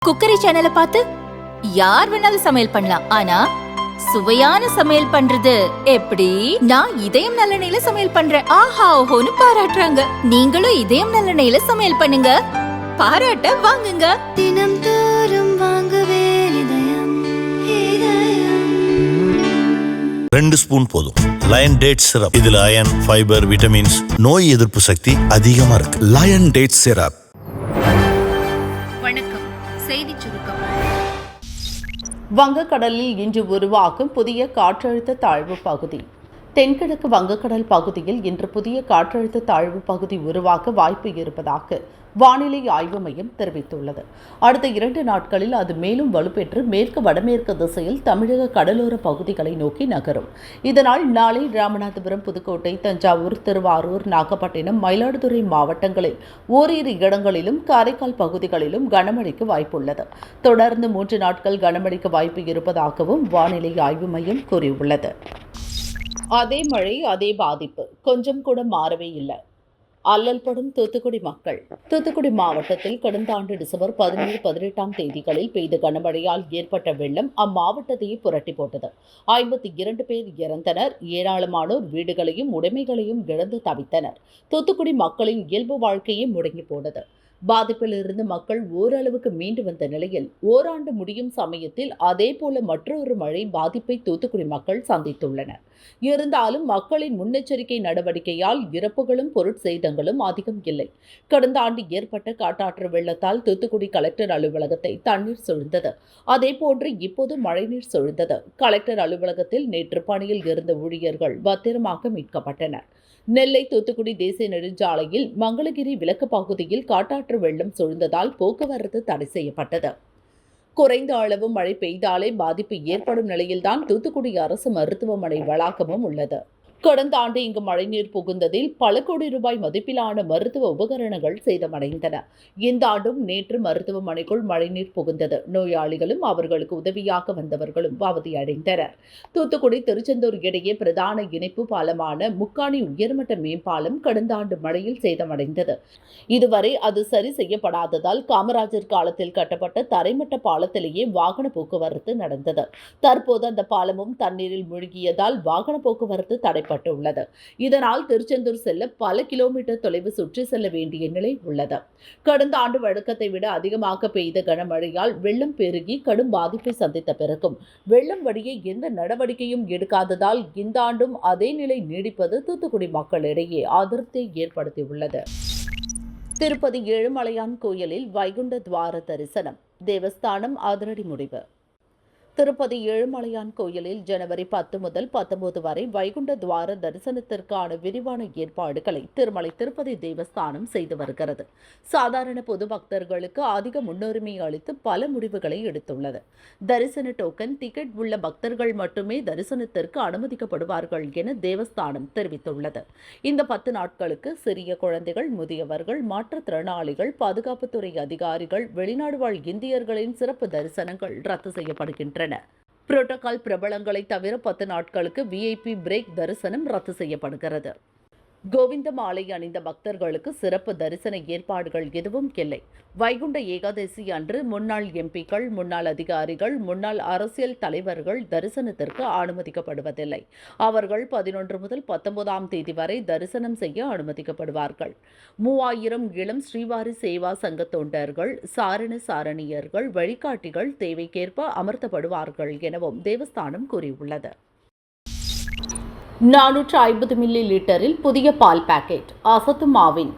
Cookery சேனலை பார்த்து யார் வேணாலும் சமையல் பண்ணலாம். ஆனா சுவையான சமையல் பண்றது எப்படி? நான் இதயம் நல்லெண்ணெயில சமையல் பண்றேன். ஆஹா ஓஹோன்னு பாராட்டுறாங்க. நீங்களும் இதயம் நல்லெண்ணெயில சமையல் பண்ணுங்க, பாராட்ட வாங்குங்க. தினம் தோறும் வாங்குவே இதயம். 2 ஸ்பூன் போதும். Lion date syrup. இதுல அயன், ஃபைபர், விட்டமின்ஸ், நோய் எதிர்ப்பு சக்தி அதிகமா இருக்கு. Lion date syrup. வணக்கம். செய்தி சுருக்கம். வங்கக்கடலில் இன்று உருவாகும் புதிய காற்றழுத்த தாழ்வு பகுதி. தென்கிழக்கு வங்கக்கடல் பகுதியில் இன்று புதிய காற்றழுத்த தாழ்வு பகுதி உருவாக வாய்ப்பு இருப்பதாக வானிலை ஆய்வு மையம் தெரிவித்துள்ளது. அடுத்த 2 நாட்களில் அது மேலும் வலுப்பெற்று மேற்கு வடமேற்கு திசையில் தமிழக கடலோர பகுதிகளை நோக்கி நகரும். இதனால் நாளை ராமநாதபுரம், புதுக்கோட்டை, தஞ்சாவூர், திருவாரூர், நாகப்பட்டினம், மயிலாடுதுறை மாவட்டங்களில் ஓரிரு இடங்களிலும் காரைக்கால் பகுதிகளிலும் கனமழைக்கு வாய்ப்புள்ளது. தொடர்ந்து 3 நாட்கள் கனமழைக்கு வாய்ப்பு இருப்பதாகவும் வானிலை ஆய்வு மையம் கூறியுள்ளது. அதே மழை, அதே பாதிப்பு, கொஞ்சம் கூட மாறவே இல்லை. அல்லல் படும் தூத்துக்குடி மக்கள். தூத்துக்குடி மாவட்டத்தில் கடந்த ஆண்டு டிசம்பர் 17, 18ஆம் தேதிகளில் பெய்த கனமழையால் ஏற்பட்ட வெள்ளம் அம்மாவட்டத்தையே புரட்டி போட்டது. 52 பேர் இறந்தனர். ஏராளமானோர் வீடுகளையும் உடைமைகளையும் இழந்து தவித்தனர். தூத்துக்குடி மக்களின் இயல்பு வாழ்க்கையே முடங்கி போனது. பாதிப்பிலிருந்து மக்கள் ஓரளவுக்கு மீண்டு வந்த நிலையில் ஓராண்டு முடியும் சமயத்தில் அதேபோல மற்றொரு மழை பாதிப்பை தூத்துக்குடி மக்கள் சந்தித்துள்ளனர். இருந்தாலும் மக்களின் முன்னெச்சரிக்கை நடவடிக்கையால் இறப்புகளும் பொருட்சேதங்களும் அதிகம் இல்லை. கடந்த ஆண்டு ஏற்பட்ட காட்டாற்று வெள்ளத்தால் தூத்துக்குடி கலெக்டர் அலுவலகத்தை தண்ணீர் சூழ்ந்தது. அதேபோன்று இப்போது மழைநீர் சூழ்ந்தது. கலெக்டர் அலுவலகத்தில் நேற்று பணியில் இருந்த ஊழியர்கள் பத்திரமாக மீட்கப்பட்டனர். நெல்லை தூத்துக்குடி தேசிய நெடுஞ்சாலையில் மங்களகிரி விலக்கு பகுதியில் காட்டாற்று வெள்ளம் சூழ்ந்ததால் போக்குவரத்து தடை செய்யப்பட்டது. குறைந்த அளவு மழை பெய்தாலே பாதிப்பு ஏற்படும் நிலையில்தான் தூத்துக்குடி அரசு மருத்துவமனை வளாகமும் உள்ளது. கடந்த ஆண்டு இங்கு மழைநீர் புகுந்ததில் பல கோடி ரூபாய் மதிப்பிலான மருத்துவ உபகரணங்கள் சேதமடைந்தன. இந்த ஆண்டும் நேற்று மருத்துவமனைக்குள் மழைநீர் புகுந்தது. நோயாளிகளும் அவர்களுக்கு உதவியாக வந்தவர்களும் அவதியடைந்தனர். தூத்துக்குடி திருச்செந்தூர் இடையே பிரதான இணைப்பு பாலமான முக்காணி உயர்மட்ட மேம்பாலம் கடந்த ஆண்டு மழையில் சேதமடைந்தது. இதுவரை அது சரி செய்யப்படாததால் காமராஜர் காலத்தில் கட்டப்பட்ட தரைமட்ட பாலத்திலேயே வாகன போக்குவரத்து நடந்தது. தற்போது அந்த பாலமும் தண்ணீரில் மூழ்கியதால் வாகன போக்குவரத்து தடை உள்ளது. இதனால் திருச்செந்தூர் செல்ல பல கிலோமீட்டர் தொலைவு சுற்றி செல்ல வேண்டிய நிலை உள்ளது. கடந்த ஆண்டு வழக்கத்தை விட அதிகமாக பெய்த கனமழையால் வெள்ளம் பெருகி கடும் பாதிப்பை சந்தித்த பிறகும் வெள்ளம் வடிய எந்த நடவடிக்கையும் எடுக்காததால் இந்த ஆண்டும் அதே நிலை நீடிப்பது தூத்துக்குடி மக்களிடையே அதிருப்தியை ஏற்படுத்தியுள்ளது. திருப்பதி ஏழுமலையான் கோயிலில் வைகுண்ட துவார தரிசனம். தேவஸ்தானம் அதிரடி முடிவு. திருப்பதி ஏழுமலையான் கோயிலில் ஜனவரி 10 முதல் 19 வரை வைகுண்ட துவார தரிசனத்திற்கான விரிவான ஏற்பாடுகளை திருமலை திருப்பதி தேவஸ்தானம் செய்து வருகிறது. சாதாரண பொது பக்தர்களுக்கு அதிக முன்னுரிமை அளித்து பல முடிவுகளை எடுத்துள்ளது. தரிசன டோக்கன், டிக்கெட் உள்ள பக்தர்கள் மட்டுமே தரிசனத்திற்கு அனுமதிக்கப்படுவார்கள் என தேவஸ்தானம் தெரிவித்துள்ளது. இந்த 10 நாட்களுக்கு சிறிய குழந்தைகள், முதியவர்கள், மாற்றுத்திறனாளிகள், பாதுகாப்புத்துறை அதிகாரிகள், வெளிநாடு வாழ் இந்தியர்களின் சிறப்பு தரிசனங்கள் ரத்து செய்யப்படுகின்றன. புரோட்டோகால் பிரபலங்களை தவிர 10 நாட்களுக்கு VIP பிரேக் தரிசனம் ரத்து செய்யப்படுகிறது. கோவிந்த மாலை அணிந்த பக்தர்களுக்கு சிறப்பு தரிசன ஏற்பாடுகள் எதுவும் இல்லை. வைகுண்ட ஏகாதசி அன்று முன்னாள் எம்பிக்கள், முன்னாள் அதிகாரிகள், முன்னாள் அரசியல் தலைவர்கள் தரிசனத்திற்கு அனுமதிக்கப்படுவதில்லை. அவர்கள் 11 முதல் 19ஆம் தேதி வரை தரிசனம் செய்ய அனுமதிக்கப்படுவார்கள். 3000 இளம் ஸ்ரீவாரி சேவா சங்க தொண்டர்கள், சாரண சாரணியர்கள், வழிகாட்டிகள் தேவைக்கேற்ப அமர்த்தப்படுவார்கள் எனவும் தேவஸ்தானம் கூறியுள்ளது. 450 மில்லி லிட்டரில் புதிய பால் பாக்கெட். அசத்தும் மாவின்.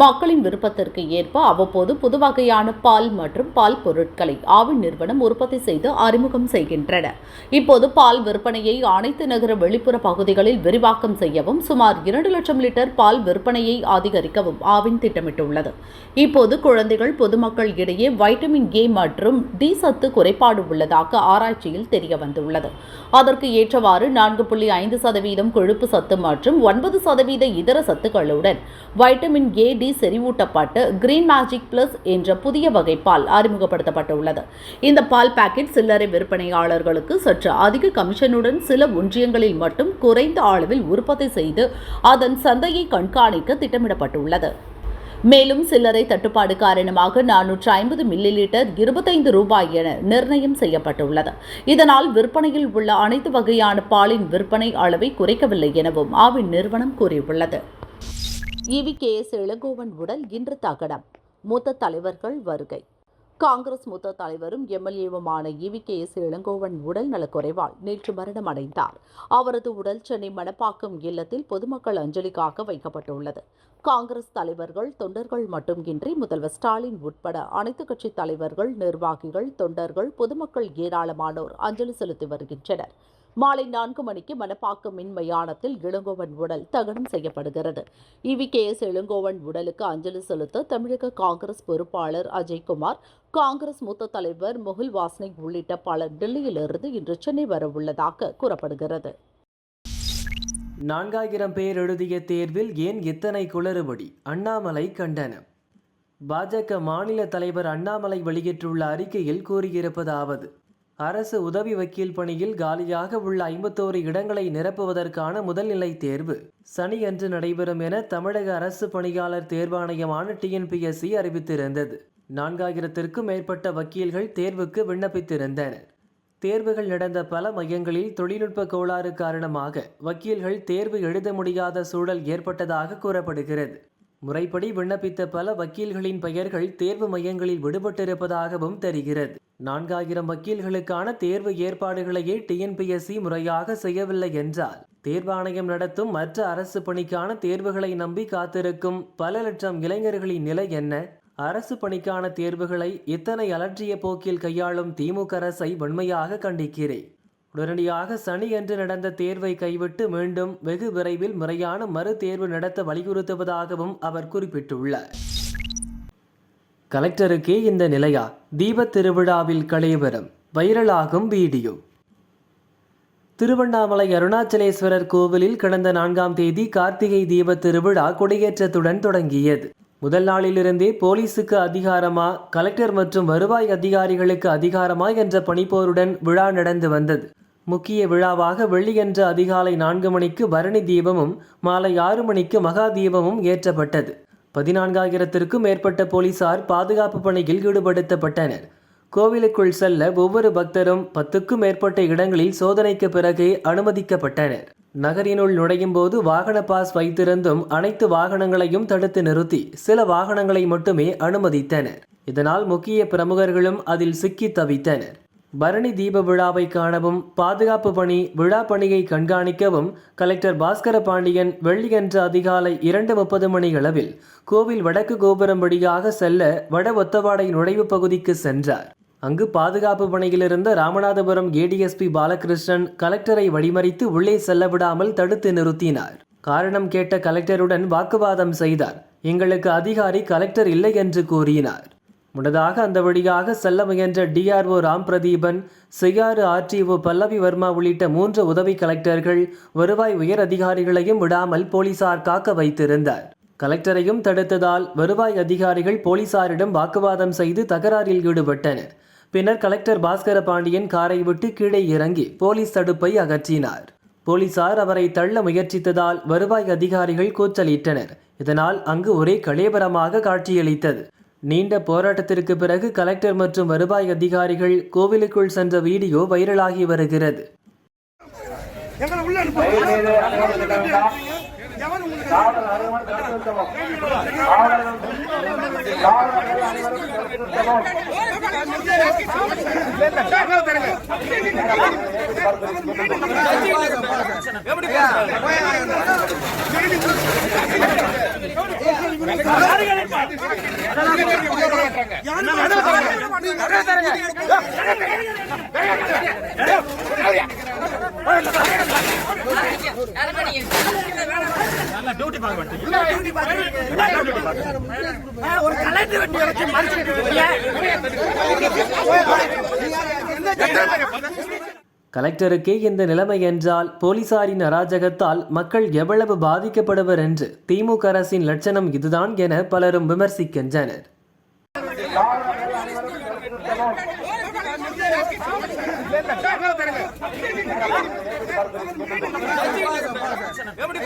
மக்களின் விருப்பத்திற்கு ஏற்ப அவ்வப்போது புது வகையான பால் மற்றும் பால் பொருட்களை ஆவின் நிறுவனம் உற்பத்தி செய்து அறிமுகம் செய்கின்றன. இப்போது பால் விற்பனையை அனைத்து நகர வெளிப்புற பகுதிகளில் விரிவாக்கம் செய்யவும் சுமார் 2 லட்சம் லிட்டர் பால் விற்பனையை அதிகரிக்கவும் ஆவின் திட்டமிட்டுள்ளது. இப்போது குழந்தைகள், பொதுமக்கள் இடையே வைட்டமின் A மற்றும் D சத்து குறைபாடு உள்ளதாக ஆராய்ச்சியில் தெரிய வந்துள்ளது. அதற்கு ஏற்றவாறு 4.5% கொழுப்பு சத்து மற்றும் 9% இதர சத்துக்களுடன் வைட்டமின் A, D செறிவூட்டப்பட்டு கிரீன் மேஜிக் பிளஸ் என்ற புதிய வகை பால் அறிமுகப்படுத்தப்பட்டுள்ளது. இந்த பால் பாக்கெட் சில்லறை விற்பனையாளர்களுக்கு சற்று அதிக கமிஷனுடன் சில ஒன்றியங்களில் மட்டும் குறைந்த அளவில் உற்பத்தி செய்து அதன் சந்தையை கண்காணிக்க திட்டமிடப்பட்டுள்ளது. மேலும் சில்லறை தட்டுப்பாடு காரணமாக 450 மில்லி லிட்டர் 25 ரூபாய் என நிர்ணயம் செய்யப்பட்டுள்ளது. இதனால் விற்பனையில் உள்ள அனைத்து வகையான பாலின் விற்பனை அளவை குறைக்கவில்லை எனவும் ஆவின் நிறுவனம் கூறியுள்ளது. EVKS இளங்கோவன் உடல் இன்று தகனம். மூத்த தலைவர்கள் வருகை. காங்கிரஸ் மூத்த தலைவரும் எம்எல்ஏவுமான EVKS இளங்கோவன் உடல் நலக்குறைவால் நேற்று மரணம் அடைந்தார். அவரது உடல் சென்னை மணப்பாக்கம் இல்லத்தில் பொதுமக்கள் அஞ்சலிக்காக வைக்கப்பட்டுள்ளது. காங்கிரஸ் தலைவர்கள், தொண்டர்கள் மட்டுமின்றி முதல்வர் ஸ்டாலின் உட்பட அனைத்து கட்சி தலைவர்கள், நிர்வாகிகள், தொண்டர்கள், பொதுமக்கள் ஏராளமானோர் அஞ்சலி செலுத்தி வருகின்றனர். மாலை 4 மணிக்கு மணப்பாக்கம் மின் மயானத்தில் இளங்கோவன் உடல் தகனம் செய்யப்படுகிறது. EVKS இளங்கோவன் உடலுக்கு அஞ்சலி செலுத்த தமிழக காங்கிரஸ் பொறுப்பாளர் அஜய்குமார், காங்கிரஸ் மூத்த தலைவர் முகுல் வாஸ்னிக் உள்ளிட்ட பலர் டெல்லியிலிருந்து இன்று சென்னை வரவுள்ளதாக கூறப்படுகிறது. 4000 பேர் எழுதிய தேர்வில் ஏன் இத்தனை குளறுபடி? அண்ணாமலை கண்டனம். பாஜக மாநில தலைவர் அண்ணாமலை வெளியிட்டுள்ள அறிக்கையில் கூறியிருப்பதாவது: அரசு உதவி வக்கீல் பணியில் காலியாக உள்ள 51 இடங்களை நிரப்புவதற்கான முதல்நிலை தேர்வு சனியன்று நடைபெறும் என தமிழக அரசு பணியாளர் தேர்வாணையமான TNPSC அறிவித்திருந்தது. 4000க்கும் மேற்பட்ட வக்கீல்கள் தேர்வுக்கு விண்ணப்பித்திருந்தனர். தேர்வுகள் நடந்த பல மையங்களில் தொழில்நுட்ப கோளாறு காரணமாக வக்கீல்கள் தேர்வு எழுத முடியாத சூழல் ஏற்பட்டதாக கூறப்படுகிறது. முறைப்படி விண்ணப்பித்த பல வக்கீல்களின் பெயர்கள் தேர்வு மையங்களில் விடுபட்டிருப்பதாகவும் தெரிகிறது. 4000 வக்கீல்களுக்கான தேர்வு ஏற்பாடுகளையே TNPSC முறையாக செய்யவில்லை என்றால் தேர்வாணையம் நடத்தும் மற்ற அரசு பணிக்கான தேர்வுகளை நம்பி காத்திருக்கும் பல லட்சம் இளைஞர்களின் நிலை என்ன? அரசு பணிக்கான தேர்வுகளை இத்தனை அலட்சிய போக்கில் கையாளும் திமுக அரசை வன்மையாக கண்டிக்கிறேன். உடனடியாக சனியன்று நடந்த தேர்வை கைவிட்டு மீண்டும் வெகு விரைவில் முறையான மறு தேர்வு நடத்த வலியுறுத்துவதாகவும் அவர் குறிப்பிட்டுள்ளார். கலெக்டருக்கே இந்த நிலையா? தீபத் திருவிழாவில் கலேவரம், வைரலாகும் வீடியோ. திருவண்ணாமலை அருணாச்சலேஸ்வரர் கோவிலில் கடந்த 4ஆம் தேதி கார்த்திகை தீபத் திருவிழா கொடியேற்றத்துடன் தொடங்கியது. முதல் நாளிலிருந்தே போலீசுக்கு அதிகாரமா, கலெக்டர் மற்றும் வருவாய் அதிகாரிகளுக்கு அதிகாரமா என்ற பணிப்போருடன் விழா நடந்து வந்தது. முக்கிய விழாவாக வெள்ளியன்று அதிகாலை 4 மணிக்கு பரணி தீபமும் மாலை 6 மணிக்கு மகா தீபமும் ஏற்றப்பட்டது. 14,000க்கும் மேற்பட்ட போலீசார் பாதுகாப்பு பணியில் ஈடுபடுத்தப்பட்டனர். கோவிலுக்குள் செல்ல ஒவ்வொரு பக்தரும் 10க்கும் மேற்பட்ட இடங்களில் சோதனைக்கு பிறகே அனுமதிக்கப்பட்டனர். நகரினுள் நுழையும் போது வாகன பாஸ் வைத்திருந்தும் அனைத்து வாகனங்களையும் தடுத்து நிறுத்தி சில வாகனங்களை மட்டுமே அனுமதித்தனர். இதனால் முக்கிய பிரமுகர்களும் அதில் சிக்கி தவித்தனர். பரணி தீப விழாவை காணவும் பாதுகாப்பு பணி, விழா பணியை கண்காணிக்கவும் கலெக்டர் பாஸ்கர பாண்டியன் வெள்ளியன்று அதிகாலை 2:30 மணி அளவில் கோவில் வடக்கு கோபுரம் வழியாக செல்ல வட ஒத்தவாடை நுழைவு பகுதிக்கு சென்றார். அங்கு பாதுகாப்பு பணியிலிருந்த ராமநாதபுரம் ADSP பாலகிருஷ்ணன் கலெக்டரை வழிமறித்து உள்ளே செல்ல விடாமல் தடுத்து நிறுத்தினார். காரணம் கேட்ட கலெக்டருடன் வாக்குவாதம் செய்தார். எங்களுக்கு அதிகாரி கலெக்டர் இல்லை என்று கூறினார். முன்னதாக அந்த வழியாக செல்ல முயன்ற DRO Ram Pratheepan, CR RTO பல்லவி வர்மா உள்ளிட்ட 3 உதவி கலெக்டர்கள், வருவாய் உயர் அதிகாரிகளையும் விடாமல் போலீசார் காக்க வைத்திருந்தார். கலெக்டரையும் தடுத்ததால் வருவாய் அதிகாரிகள் போலீசாரிடம் வாக்குவாதம் செய்து தகராறில் ஈடுபட்டனர். பின்னர் கலெக்டர் பாஸ்கர பாண்டியன் காரை விட்டு கீழே இறங்கி போலீஸ் தடுப்பை அகற்றினார். போலீசார் அவரை தள்ள முயற்சித்ததால் வருவாய் அதிகாரிகள் கூச்சலிட்டனர். இதனால் அங்கு ஒரே கலேபரமாக காட்சியளித்தது. நீண்ட போராட்டத்திற்கு பிறகு கலெக்டர் மற்றும் வருவாய் அதிகாரிகள் கோவிலுக்குள் சென்ற வீடியோ வைரலாகி வருகிறது. கலெக்டருக்கே இந்த நிலைமை என்றால் போலீசாரின் அராஜகத்தால் மக்கள் எவ்வளவு பாதிக்கப்படுவர் என்று திமுக அரசின் லட்சணம் இதுதான் என பலரும் விமர்சிக்கின்றனர். எப்படி